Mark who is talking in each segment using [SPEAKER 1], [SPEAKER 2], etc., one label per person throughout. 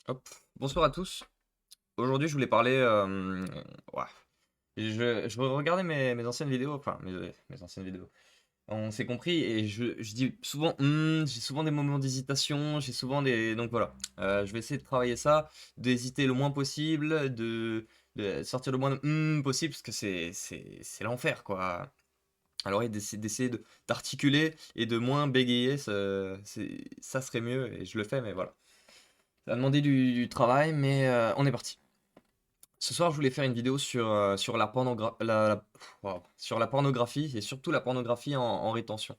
[SPEAKER 1] Hop. Bonsoir à tous. Aujourd'hui, je voulais parler. Ouah. Je regardais mes anciennes vidéos, enfin mes anciennes vidéos. On s'est compris et je dis souvent, j'ai souvent des moments d'hésitation, j'ai souvent des. Donc voilà. Je vais essayer de travailler ça, d'hésiter le moins possible, de sortir le moins de possible, parce que c'est l'enfer, quoi. Alors, d'essayer d'articuler et de moins bégayer, ça serait mieux et je le fais, mais voilà. Ça a demandé du travail, mais on est parti. Ce soir, je voulais faire une vidéo sur sur la pornographie et surtout la pornographie en rétention.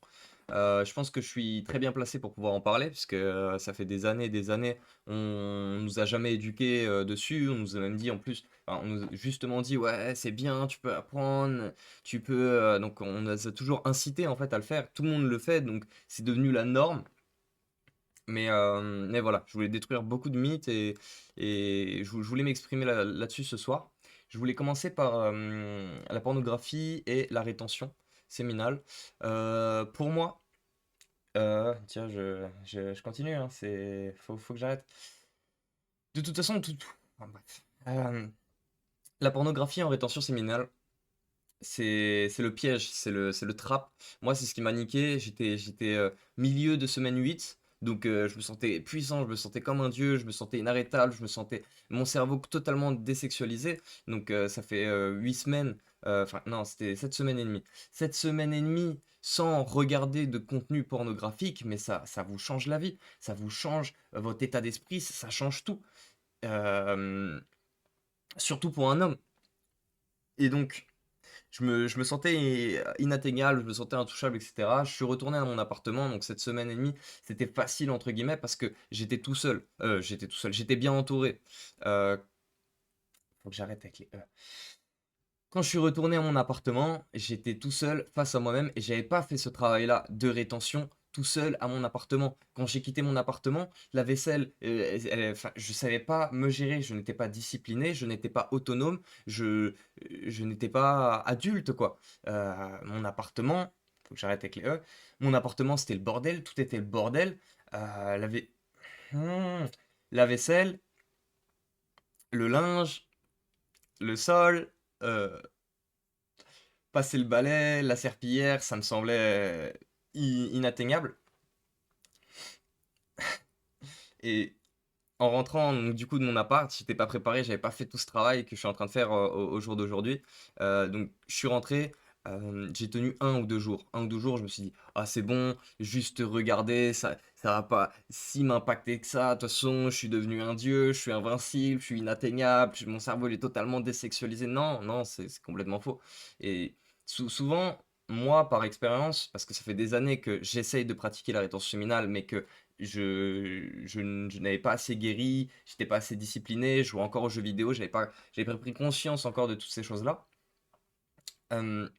[SPEAKER 1] Je pense que je suis très bien placé pour pouvoir en parler, puisque ça fait des années, on nous a jamais éduqués dessus. On nous a même dit en plus, enfin, on nous a justement dit, ouais, c'est bien, tu peux apprendre, tu peux. Donc, on nous a toujours incité en fait à le faire. Tout le monde le fait, donc c'est devenu la norme. Mais voilà, je voulais détruire beaucoup de mythes et je voulais m'exprimer là-dessus ce soir. Je voulais commencer par la pornographie et la rétention séminale. Pour moi, tiens, je continue, hein, faut que j'arrête. De toute façon, enfin, bref. La pornographie en rétention séminale, c'est le piège, c'est le trap. Moi, c'est ce qui m'a niqué. J'étais milieu de semaine 8, donc je me sentais puissant, je me sentais comme un dieu, je me sentais inarrêtable, je me sentais mon cerveau totalement désexualisé. Donc ça fait 8 semaines, enfin non, c'était 7 semaines et demie. 7 semaines et demie sans regarder de contenu pornographique, mais ça vous change la vie, ça vous change votre état d'esprit, ça change tout. Euh, Surtout pour un homme. Et donc, je me sentais inatteignable, je me sentais intouchable, etc. Je suis retourné à mon appartement, donc cette semaine et demie, c'était facile entre guillemets parce que j'étais tout seul. J'étais tout seul, j'étais bien entouré. Euh, Faut que j'arrête avec les Quand je suis retourné à mon appartement, j'étais tout seul face à moi-même et j'avais pas fait ce travail-là de rétention tout seul à mon appartement. Quand j'ai quitté mon appartement, la vaisselle, enfin, je savais pas me gérer, je n'étais pas discipliné, je n'étais pas autonome, je n'étais pas adulte, quoi. Mon appartement, faut que j'arrête avec les mon appartement c'était le bordel, tout était le bordel. La, vai- Hmm. La vaisselle, le linge, le sol. euh, Passer le balai, la serpillière, ça me semblait inatteignable. Et en rentrant donc, du coup de mon appart, j'étais pas préparé, j'avais pas fait tout ce travail que je suis en train de faire au jour d'aujourd'hui. Donc je suis rentré, j'ai tenu 1 ou 2 jours. 1 ou 2 jours, je me suis dit, ah c'est bon, juste regarder, ça va pas si m'impacter que ça. De toute façon, je suis devenu un dieu, je suis invincible, je suis inatteignable, mon cerveau il est totalement désexualisé. Non, non, c'est complètement faux. Et souvent, moi par expérience, parce que ça fait des années que j'essaye de pratiquer la rétention séminale, mais que je n'avais pas assez guéri, j'étais pas assez discipliné, je jouais encore aux jeux vidéo, j'avais pas pris conscience encore de toutes ces choses-là. Euh,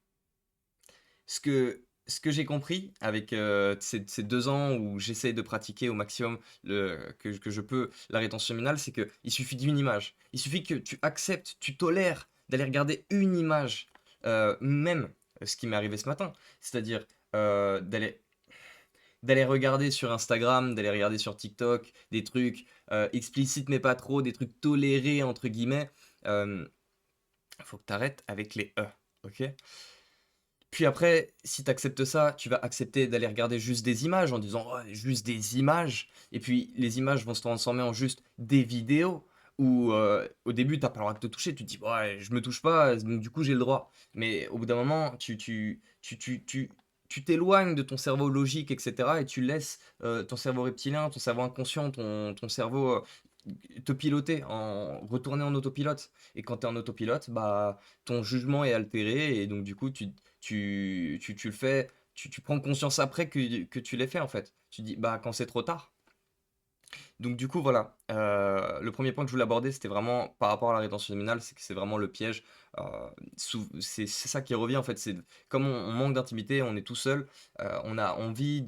[SPEAKER 1] ce que j'ai compris avec ces 2 ans où j'essaye de pratiquer au maximum que je peux la rétention minale, c'est qu'il suffit d'une image. Il suffit que tu acceptes, tu tolères d'aller regarder une image, même ce qui m'est arrivé ce matin, c'est-à-dire d'aller regarder sur Instagram, d'aller regarder sur TikTok des trucs explicites mais pas trop, des trucs tolérés entre guillemets. Euh, Faut que tu arrêtes avec les ok? Puis après, si tu acceptes ça, tu vas accepter d'aller regarder juste des images en disant oh, juste des images. Et puis les images vont se transformer en juste des vidéos où au début, t'as pas le droit de te toucher. Tu te dis ouais, je me touche pas, donc du coup j'ai le droit. Mais au bout d'un moment, tu t'éloignes de ton cerveau logique, etc. Et tu laisses ton cerveau reptilien, ton cerveau inconscient, ton cerveau te piloter, retourner en autopilote. Et quand tu es en autopilote, bah, ton jugement est altéré et donc du coup, tu le fais, tu prends conscience après que tu l'as fait en fait. Tu dis, bah, quand c'est trop tard. Donc du coup, voilà. Le premier point que je voulais aborder, c'était vraiment par rapport à la rétention nominale, c'est que c'est vraiment le piège. Euh, c'est ça qui revient en fait. C'est comme on manque d'intimité, on est tout seul, on a envie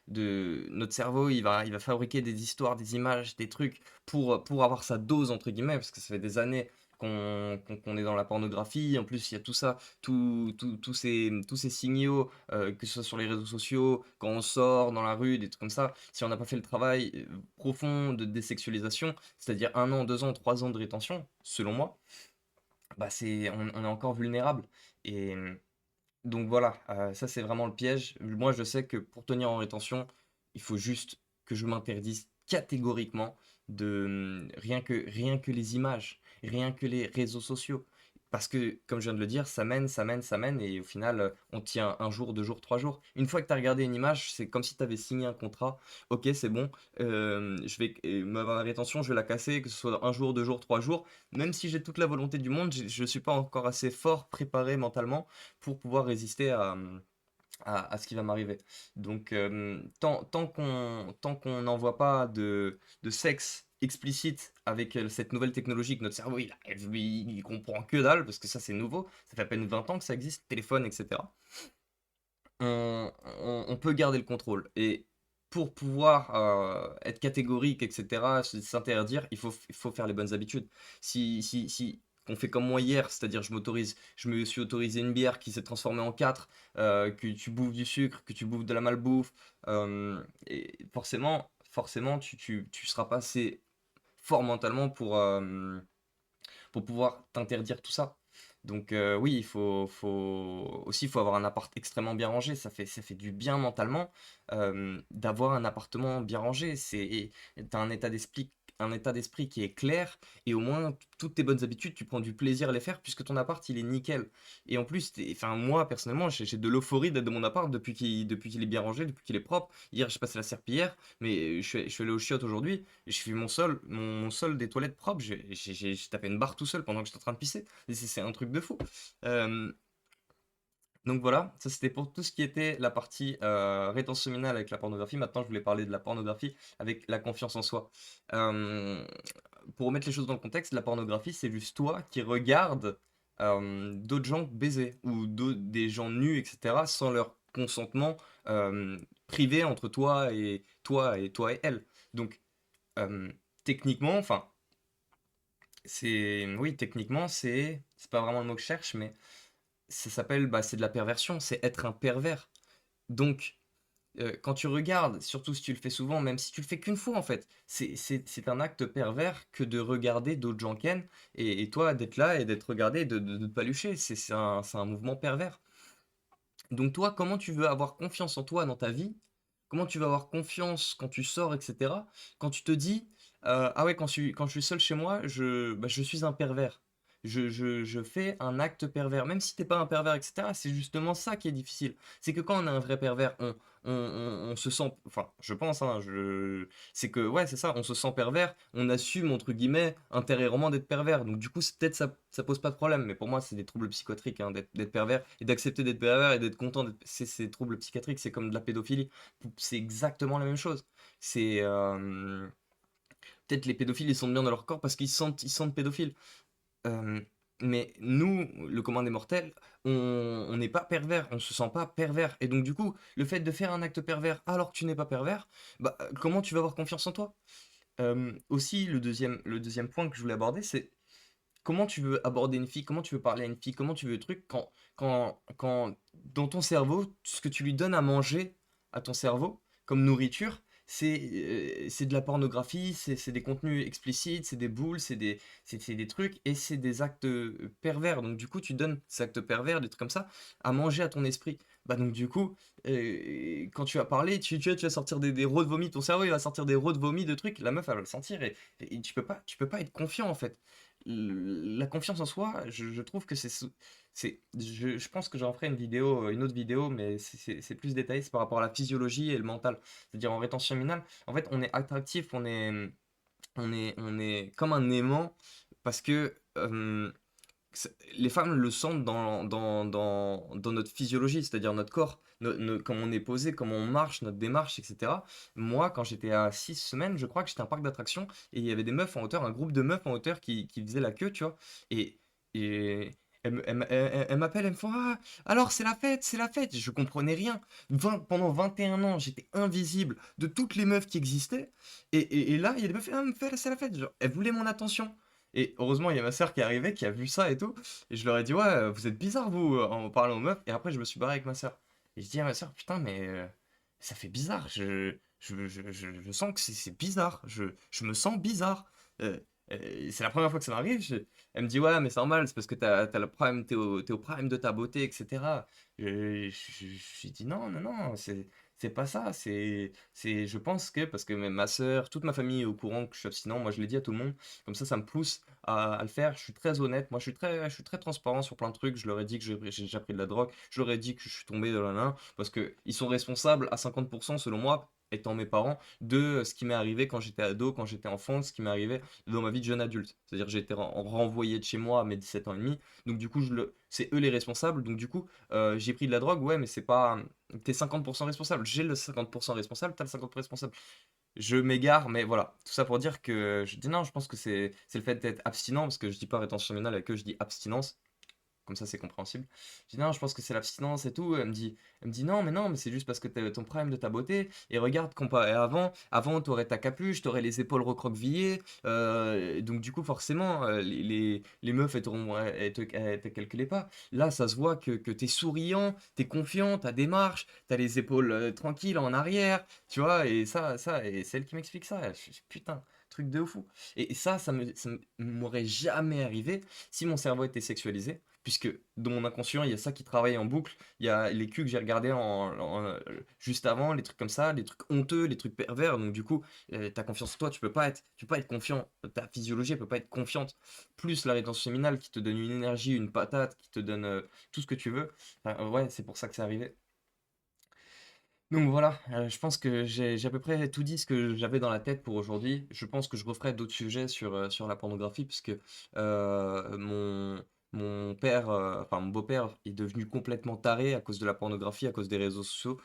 [SPEAKER 1] notre cerveau, il va fabriquer des histoires, des images, des trucs pour avoir sa dose entre guillemets, parce que ça fait des années qu'on est dans la pornographie. En plus, il y a tout ça, tous ces signaux, que ce soit sur les réseaux sociaux, quand on sort dans la rue, des trucs comme ça. Si on n'a pas fait le travail profond de désexualisation, c'est-à-dire 1 an, 2 ans, 3 ans de rétention, selon moi, bah on est encore vulnérable. Et donc voilà, ça c'est vraiment le piège. Moi, je sais que pour tenir en rétention, il faut juste que je m'interdise catégoriquement de rien que les images, rien que les réseaux sociaux. Parce que, comme je viens de le dire, ça mène, ça mène, ça mène, et au final, on tient un jour, 2 jours, 3 jours. Une fois que tu as regardé une image, c'est comme si tu avais signé un contrat. Ok, c'est bon, ma rétention, je vais la casser, que ce soit 1 jour, 2 jours, 3 jours. Même si j'ai toute la volonté du monde, je ne suis pas encore assez fort, préparé mentalement pour pouvoir résister à ce qui va m'arriver. Donc, tant qu'on n'envoie pas de sexe explicite avec cette nouvelle technologie que notre cerveau, il comprend que dalle, parce que ça c'est nouveau, ça fait à peine 20 ans que ça existe, téléphone, etc. On peut garder le contrôle. Et pour pouvoir être catégorique, etc., s'interdire, il faut faire les bonnes habitudes. Si on fait comme moi hier, c'est-à-dire je me suis autorisé une bière qui s'est transformée en quatre, que tu bouffes du sucre, que tu bouffes de la malbouffe, et forcément, tu seras pas assez fort mentalement pour pouvoir t'interdire tout ça. Donc oui, il faut avoir un appart extrêmement bien rangé. Ça fait du bien mentalement d'avoir un appartement bien rangé. T'as un état d'esprit qui est clair, et au moins toutes tes bonnes habitudes, tu prends du plaisir à les faire puisque ton appart il est nickel. Et en plus, enfin moi personnellement, j'ai de l'euphorie d'être dans mon appart depuis qu'il est bien rangé, depuis qu'il est propre. Hier, j'ai passé la serpillière, mais je suis allé au chiottes aujourd'hui. J'ai fait mon sol des toilettes propres. J'ai tapé une barre tout seul pendant que j'étais en train de pisser. C'est un truc de fou. Euh, donc voilà, ça c'était pour tout ce qui était la partie rétention avec la pornographie. Maintenant, je voulais parler de la pornographie avec la confiance en soi. Euh, pour remettre les choses dans le contexte, la pornographie, c'est juste toi qui regardes d'autres gens baiser, ou des gens nus, etc., sans leur consentement privé entre toi et elle. Donc euh, techniquement, enfin, oui, techniquement, c'est pas vraiment le mot que je cherche, mais ça s'appelle, bah, c'est de la perversion, c'est être un pervers. Donc, quand tu regardes, surtout si tu le fais souvent, même si tu le fais qu'une fois en fait, c'est un acte pervers que de regarder d'autres gens ken, et toi d'être là et d'être regardé, de te palucher, c'est un mouvement pervers. Donc toi, comment tu veux avoir confiance en toi dans ta vie? Comment tu vas avoir confiance quand tu sors, etc. Quand tu te dis, ah ouais, quand je suis seul chez moi, bah, je suis un pervers. Je fais un acte pervers. Même si t'es pas un pervers, etc., c'est justement ça qui est difficile. C'est que quand on est un vrai pervers, on se sent, enfin, je pense, hein, c'est que, ouais, c'est ça, on se sent pervers, on assume, entre guillemets, intérieurement d'être pervers. Donc, du coup, peut-être ça pose pas de problème, mais pour moi, c'est des troubles psychotriques, hein, d'être pervers, et d'accepter d'être pervers et d'être content d'être. C'est des troubles psychiatriques, c'est comme de la pédophilie. C'est exactement la même chose. C'est. Peut-être les pédophiles, ils sont bien dans leur corps parce ils se sentent pédophiles. Euh, mais nous, le commun des mortels, on n'est pas pervers, on se sent pas pervers. Et donc, du coup, le fait de faire un acte pervers alors que tu n'es pas pervers, bah, comment tu vas avoir confiance en toi? Aussi, le deuxième point que je voulais aborder, c'est comment tu veux aborder une fille, comment tu veux parler à une fille, comment tu veux le truc quand dans ton cerveau, ce que tu lui donnes à manger à ton cerveau comme nourriture, c'est de la pornographie, c'est des contenus explicites, c'est des boules, c'est des trucs, et c'est des actes pervers. Donc du coup, tu donnes ces actes pervers, des trucs comme ça, à manger à ton esprit. Bah donc du coup, quand tu vas parler, tu vas sortir des rots de vomi, ton cerveau il va sortir des rots de vomi de trucs, la meuf elle va le sentir, et tu peux pas être confiant en fait. La confiance en soi, je trouve que je pense que j'en ferai une vidéo, une autre vidéo, mais c'est plus détaillé, c'est par rapport à la physiologie et le mental. C'est-à-dire en rétention minale, en fait, on est attractif, on est comme un aimant, parce que les femmes le sentent dans notre physiologie, c'est-à-dire notre corps, comment on est posé, comment on marche, notre démarche, etc. Moi, quand j'étais à 6 semaines, je crois que j'étais à un parc d'attractions, et il y avait des meufs en hauteur, un groupe de meufs en hauteur qui faisaient la queue, tu vois. Et, et elles m'appellent, elles me font: Ah, alors c'est la fête, c'est la fête. Je comprenais rien. Pendant 21 ans, j'étais invisible de toutes les meufs qui existaient. Et là, il y a des meufs, ah, c'est la fête. Genre, elles voulaient mon attention. Et heureusement, il y a ma sœur qui est arrivée, qui a vu ça et tout. Et je leur ai dit, ouais, vous êtes bizarre, vous, en parlant aux meufs. Et après, je me suis barré avec ma sœur. Et je dis à ma sœur, putain, mais ça fait bizarre. Je sens que c'est bizarre. Je me sens bizarre. Euh, c'est la première fois que ça m'arrive. Elle me dit, ouais, mais c'est normal, c'est parce que t'as le prime, t'es au prime de ta beauté, etc. J'ai dit, non, non, non, c'est pas ça. Je pense que, parce que même ma sœur, toute ma famille est au courant que je suis abstinent. Moi, je l'ai dit à tout le monde. Comme ça me pousse à le faire. Je suis très honnête. Moi, je suis très transparent sur plein de trucs. Je leur ai dit que j'ai déjà pris de la drogue. Je leur ai dit que je suis tombé de la nain. Parce que ils sont responsables à 50%, selon moi, étant mes parents, de ce qui m'est arrivé quand j'étais ado, quand j'étais enfant, ce qui m'est arrivé dans ma vie de jeune adulte. C'est-à-dire que j'ai été renvoyé de chez moi à mes 17 ans et demi. Donc, du coup, c'est eux les responsables. Donc, du coup, j'ai pris de la drogue. Ouais, mais c'est pas. T'es 50% responsable. J'ai le 50% responsable. T'as le 50% responsable. Je m'égare, mais voilà. Tout ça pour dire que je dis non, je pense que c'est le fait d'être abstinent, parce que je dis pas rétention pénale avec eux, je dis abstinence. Comme ça, c'est compréhensible. Je dis non, je pense que c'est l'abstinence et tout. Elle me dit non, mais c'est juste parce que t'as ton prime de ta beauté. Et regarde, comparé à avant, t'aurais ta capuche, t'aurais les épaules recroquevillées. Donc, du coup, forcément, les meufs, elles te calculaient pas. Là, ça se voit que t'es souriant, t'es confiant, t'as des marches, t'as les épaules tranquilles en arrière. Tu vois, et et c'est elle qui m'explique ça. Putain, truc de fou. Et ça m'aurait jamais arrivé si mon cerveau était sexualisé, puisque dans mon inconscient, il y a ça qui travaille en boucle. Il y a les culs que j'ai regardés juste avant, les trucs comme ça, les trucs honteux, les trucs pervers. Donc du coup, ta confiance en toi, tu peux pas être confiant. Ta physiologie, elle peut pas être confiante. Plus la rétention séminale qui te donne une énergie, une patate, qui te donne tout ce que tu veux. Enfin, ouais, c'est pour ça que c'est arrivé. Donc voilà, je pense que j'ai à peu près tout dit ce que j'avais dans la tête pour aujourd'hui. Je pense que je referai d'autres sujets sur la pornographie, puisque mon père, enfin mon beau-père est devenu complètement taré à cause de la pornographie, à cause des réseaux sociaux.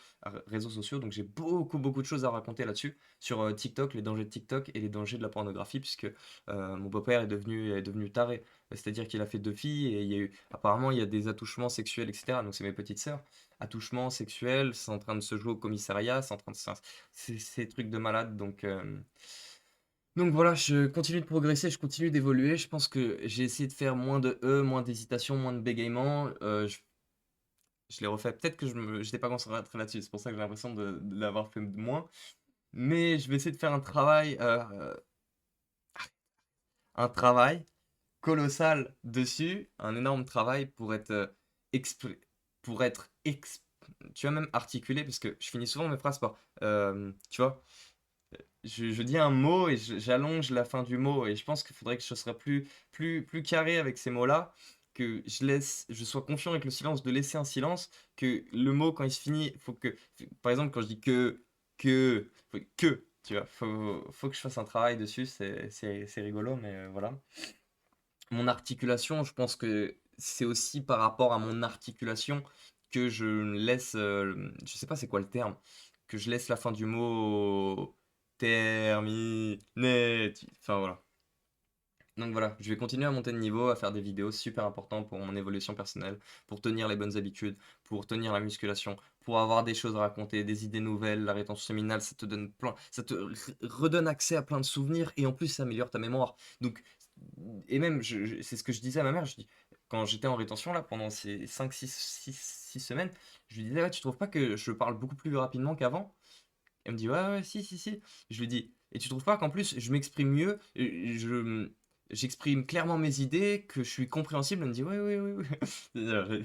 [SPEAKER 1] Donc j'ai beaucoup, beaucoup de choses à raconter là-dessus, sur TikTok, les dangers de TikTok et les dangers de la pornographie, puisque mon beau-père est devenu taré. C'est-à-dire qu'il a fait deux filles et apparemment il y a des attouchements sexuels, etc. Donc c'est mes petites sœurs, attouchement sexuel, c'est en train de se jouer au commissariat, c'est en train de c'est ces trucs de malade. Donc voilà, je continue de progresser, je continue d'évoluer. Je pense que j'ai essayé de faire moins de moins d'hésitation, moins de bégaiement. Je l'ai refait. Peut-être que j'étais pas concentré là-dessus, c'est pour ça que j'ai l'impression de l'avoir fait de moins. Mais je vais essayer de faire un travail colossal dessus, un énorme travail pour être expr- pour être tu vois, même articulé, parce que je finis souvent mes phrases par tu vois, je dis un mot et j'allonge la fin du mot, et je pense qu'il faudrait que je sois plus carré avec ces mots-là, que je sois confiant avec le silence, de laisser un silence, que le mot quand il se finit, faut que, par exemple, quand je dis que, tu vois, faut que je fasse un travail dessus. C'est rigolo, mais voilà. Mon articulation, je pense que c'est aussi par rapport à mon articulation que je laisse, je sais pas c'est quoi le terme, que je laisse la fin du mot terminé. Enfin voilà. Donc voilà, je vais continuer à monter de niveau, à faire des vidéos super importantes pour mon évolution personnelle, pour tenir les bonnes habitudes, pour tenir la musculation, pour avoir des choses à raconter, des idées nouvelles. La rétention séminale, ça te redonne accès à plein de souvenirs, et en plus ça améliore ta mémoire. Donc, et même, c'est ce que je disais à ma mère, je dis, quand j'étais en rétention là pendant ces 5 6 semaines, je lui disais, ouais, tu trouves pas que je parle beaucoup plus rapidement qu'avant? Elle me dit, ouais, ouais, si, si, si. Je lui dis, et tu trouves pas qu'en plus je m'exprime mieux, j'exprime clairement mes idées, que je suis compréhensible? Elle me dit, ouais, ouais, ouais, ouais.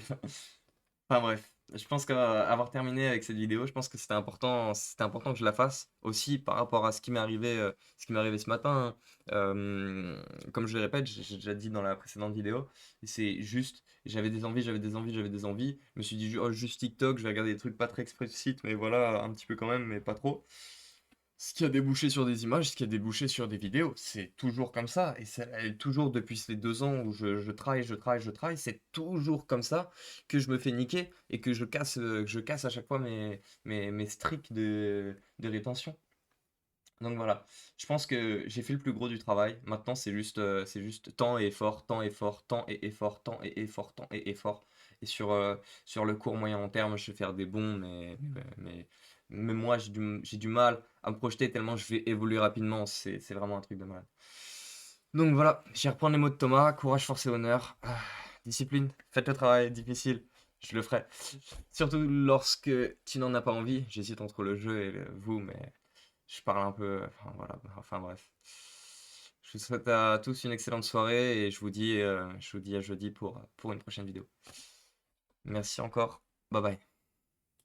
[SPEAKER 1] Enfin bref, je pense qu'avoir terminé avec cette vidéo, je pense que c'était important que je la fasse aussi par rapport à ce qui m'est arrivé ce matin, hein. Comme je le répète, j'ai déjà dit dans la précédente vidéo, c'est juste, j'avais des envies, j'avais des envies, j'avais des envies. Je me suis dit, oh, juste TikTok, je vais regarder des trucs pas très explicites, mais voilà, un petit peu quand même, mais pas trop. Ce qui a débouché sur des images, ce qui a débouché sur des vidéos, c'est toujours comme ça. Et c'est toujours depuis ces 2 ans où je travaille, je travaille, je travaille, c'est toujours comme ça que je me fais niquer et que je casse à chaque fois mes streaks de rétention. Donc voilà, je pense que j'ai fait le plus gros du travail. Maintenant, c'est juste temps et effort, temps et effort, temps et effort, temps et effort, temps et effort. Et sur le court, moyen, long terme, je vais faire des bons, mais moi, j'ai du mal à me projeter tellement je vais évoluer rapidement. C'est vraiment un truc de malade. Donc voilà, je vais reprendre les mots de Thomas, courage, force et honneur. Discipline, faites le travail difficile, je le ferai. Surtout lorsque tu n'en as pas envie. J'hésite entre le jeu et vous, mais je parle un peu. Enfin voilà, enfin bref. Je vous souhaite à tous une excellente soirée et je vous dis à jeudi pour une prochaine vidéo. Merci encore. Bye bye.